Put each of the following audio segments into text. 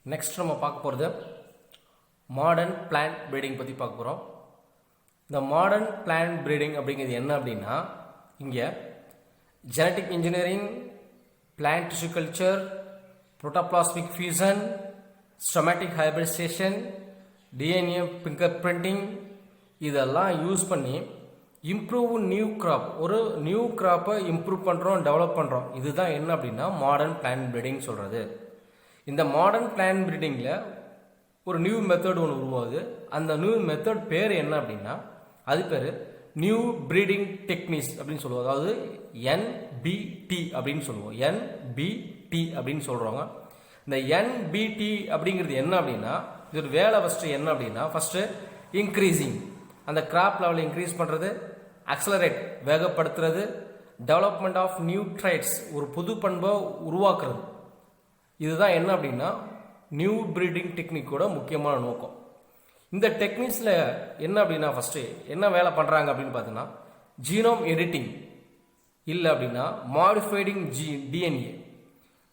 Next நம்ம பார்க்க போகிறது மாடர்ன் பிளான்ட் ப்ரீடிங் பற்றி பார்க்க போகிறோம். இந்த மாடர்ன் பிளான்ட் ப்ரீடிங் அப்படிங்கிறது என்ன அப்படின்னா, இங்கே genetic engineering, plant tissue culture, protoplasmic fusion, somatic hybridisation, DNA finger printing இதெல்லாம் யூஸ் பண்ணி இம்ப்ரூவ் நியூ கிராப், ஒரு நியூ கிராப்பை இம்ப்ரூவ் பண்ணுறோம், டெவலப் பண்ணுறோம். இதுதான் என்ன அப்படின்னா மாடர்ன் பிளான்ட் ப்ரீடிங் சொல்கிறது. இந்த மாடர்ன் பிளான்ட் ப்ரீடிங்கில் ஒரு நியூ மெத்தட் ஒன்று உருவாகுது. அந்த நியூ மெத்தட் பேர் என்ன அப்படின்னா, அது பேர் நியூ ப்ரீடிங் டெக்னிக்ஸ் அப்படின்னு சொல்லுவோம். அதாவது NBT அப்படின்னு சொல்லுவோம். NBT அப்படின்னு சொல்கிறவங்க. இந்த NBT அப்படிங்கிறது என்ன அப்படின்னா, இது ஒரு வேலை ஃபஸ்ட்டு என்ன அப்படின்னா, ஃபஸ்ட்டு இன்க்ரீசிங், அந்த கிராப் லெவலை இன்க்ரீஸ் பண்ணுறது, அக்சலரேட் வேகப்படுத்துறது, டெவலப்மெண்ட் ஆஃப் நியூ ட்ரைட்ஸ் ஒரு புது பண்பை உருவாக்குறது. இதுதான் என்ன அப்படின்னா நியூ ப்ரீடிங் டெக்னிக்கோட முக்கியமான நோக்கம். இந்த டெக்னிக்ஸில் என்ன அப்படின்னா ஃபஸ்ட்டு என்ன வேலை பண்ணுறாங்க அப்படின்னு பார்த்தீங்கன்னா, ஜீனோம் எடிட்டிங் இல்லை அப்படின்னா மாடிஃபைடிங் டிஎன்ஏ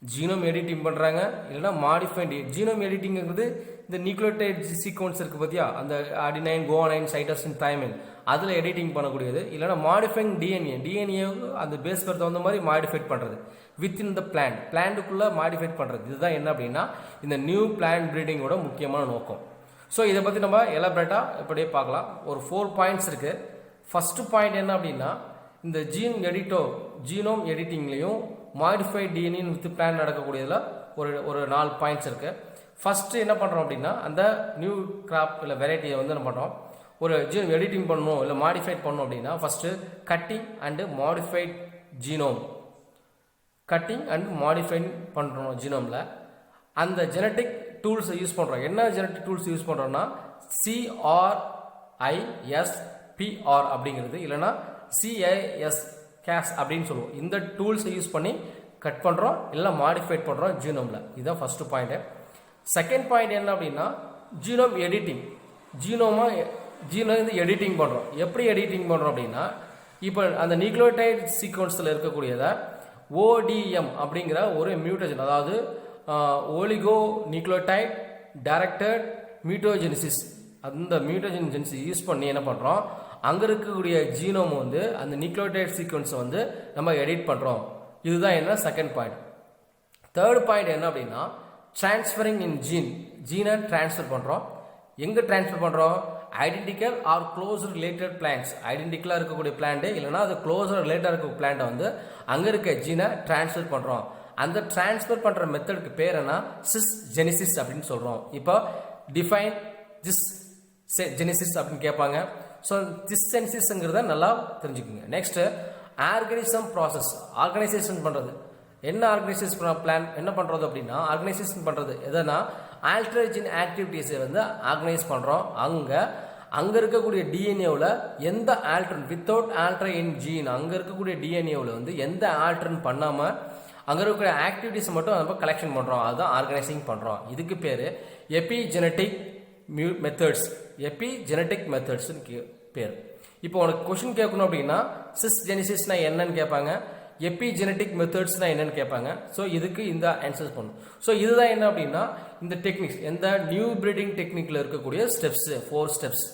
ஜீனோம் எடிட்டிங் பண்ணுறாங்க. இல்லைன்னா மாடிஃபைடு ஜீனோம் எடிட்டிங்கிறது இந்த நியூக்ளியோடைட் சீக்வன்ஸ் இருக்குது பார்த்தியா, அந்த அடினைன், குவானைன், சைட்டோசின், தைமின் அதில் எடிட்டிங் பண்ணக்கூடியது. இல்லைனா மாடிஃபைங் டிஎன்ஏ அந்த பேஸ்க்கு தகுந்த மாதிரி மாடிஃபைட் பண்ணுறது வித்தின் த பிளான்ட்டுக்குள்ளே மாடிஃபைட் பண்ணுறது. இதுதான் என்ன அப்படின்னா இந்த நியூ பிளான்ட் ப்ரீடிங்கோட முக்கியமான நோக்கம். ஸோ இதை பற்றி நம்ம எலாபரேட்டாக இப்படியே பார்க்கலாம். ஒரு 4 பாயிண்ட்ஸ் இருக்குது. ஃபஸ்ட்டு பாயிண்ட் என்ன அப்படின்னா, இந்த ஜீனோம் எடிட்டிங்லேயும் மாடிஃபைட் டிஎன்ஏ வித் பிளான் நடக்கக்கூடியதில் ஒரு 4 பாயிண்ட்ஸ் இருக்குது. ஃபஸ்ட்டு என்ன பண்ணுறோம் அப்படின்னா, அந்த நியூ கிராப் இல்லை வெரைட்டியை வந்து என்ன பண்ணுறோம், ஒரு ஜீனோம் எடிட்டிங் பண்ணணும் இல்லை மாடிஃபைட் பண்ணணும் அப்படின்னா first cutting and modified genome, cutting and modified பண்ணுறோம் ஜீனோமில். அந்த ஜெனட்டிக் டூல்ஸை யூஸ் பண்ணுறோம். என்ன ஜெனட்டிக் டூல்ஸ் யூஸ் பண்ணுறோம்னா CRISPR அப்படிங்கிறது, இல்லைனா CAS அப்படின்னு சொல்லுவோம். இந்த டூல்ஸை யூஸ் பண்ணி கட் பண்ணுறோம் இல்லை மாடிஃபைட் பண்ணுறோம் ஜீனோமில். இதுதான் ஃபஸ்ட்டு பாயிண்ட்டு. செகண்ட் பாயிண்ட் என்ன அப்படின்னா, ஜீனோம் எடிட்டிங். ஜீனோம் எடிட்டிங் பண்ணுறோம். எப்படி எடிட்டிங் பண்ணுறோம் அப்படின்னா, இப்போ அந்த நியூக்ளியோடைட் சீக்வன்ஸில் இருக்கக்கூடியதை ODM அப்படிங்கிற ஒரு மியூட்டேஷன், அதாவது ஒலிகோ நியூக்ளியோடைட் டைரக்டட் மியூட்டோஜெனிசிஸ், அந்த மியூட்டோஜெனிசிஸ் யூஸ் பண்ணி என்ன பண்ணுறோம், அங்கே இருக்கக்கூடிய ஜீனோம் வந்து அந்த நியூக்ளியோடைட் சீக்வன்ஸை வந்து நம்ம எடிட் பண்ணுறோம். இதுதான் என்ன செகண்ட் பாயிண்ட். தேர்ட் பாயிண்ட் என்ன அப்படின்னா, டிரான்ஸ்ஃபரிங் இன் ஜீனை டிரான்ஸ்ஃபர் பண்ணுறோம். எங்கே டிரான்ஸ்ஃபர் பண்ணுறோம், identical or close related plants, ஐடென்டிக்கலாக இருக்கக்கூடிய பிளான்ட்டு இல்லைனா அது க்ளோஸர் ரிலேட்டாக இருக்க பிளான்ட்டை வந்து அங்கே இருக்க ஜீனை டிரான்ஸ்ஃபர் பண்ணுறோம். அந்த டிரான்ஸ்ஃபர் பண்ணுற மெத்தடுக்கு பேர் என்ன, சிஸ் ஜெனிசிஸ் அப்படின்னு சொல்கிறோம். இப்போ டிஃபைன் திஸ் ஜெனிசிஸ் அப்படின்னு கேட்பாங்க. ஸோ திஸ் ஜெனிசிஸ்ங்கிறத நல்லா தெரிஞ்சுக்குங்க. நெக்ஸ்ட்டு ஆர்கனிசம் ப்ராசஸ், ஆர்கனைசேஷன் பண்ணுறது. என்ன ஆர்கனைசேஷன் பிளான் என்ன பண்ணுறது அப்படின்னா, ஆர்கனைசேஷன் பண்ணுறது எதுனா ஆல்டர்ஜின் ஆக்டிவிட்டீஸை வந்து ஆர்கனைஸ் பண்ணுறோம். அங்கே இருக்கக்கூடிய டிஎன்ஏவில் எந்த ஆல்டர்ன் வித்தவுட் ஆல்டர் இன் ஜீன், அங்கே இருக்கக்கூடிய டிஎன்ஏவில் வந்து எந்த ஆல்டர்ன் பண்ணாமல் அங்கே இருக்கக்கூடிய ஆக்டிவிட்டீஸ் மட்டும் நம்ம கலெக்ஷன் பண்ணுறோம். அதுதான் ஆர்கனைசிங் பண்ணுறோம். இதுக்கு பேர் எபிஜெனட்டிக் மெத்தட்ஸ்னு பேர். இப்போ உனக்கு கொஸ்டின் கேட்கணும் அப்படின்னா, சிஸ் ஜெனிசிஸ்னா என்னன்னு கேட்பாங்க, எபிஜெனட்டிக் மெத்தட்ஸ்னா என்னன்னு கேட்பாங்க. ஸோ இதுக்கு இந்த ஆன்சர்ஸ் பண்ணும். ஸோ இதுதான் என்ன அப்படின்னா இந்த டெக்னிக்ஸ், எந்த நியூ ப்ரீடிங் டெக்னிக்கில் இருக்கக்கூடிய ஸ்டெப்ஸ் 4 ஸ்டெப்ஸ்.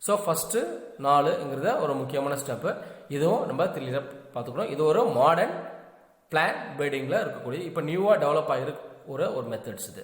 ஸோ ஃபஸ்ட்டு 4ங்கிறத ஒரு முக்கியமான ஸ்டெப்பு. இதுவும் நம்ம தெளிவாக பார்த்துக்கணும். இது ஒரு மாடர்ன் பிளான்ட் ப்ரீடிங்கில் இருக்கக்கூடிய இப்போ நியூவாக டெவலப் ஆகிருக்க ஒரு மெத்தட்ஸ் இது.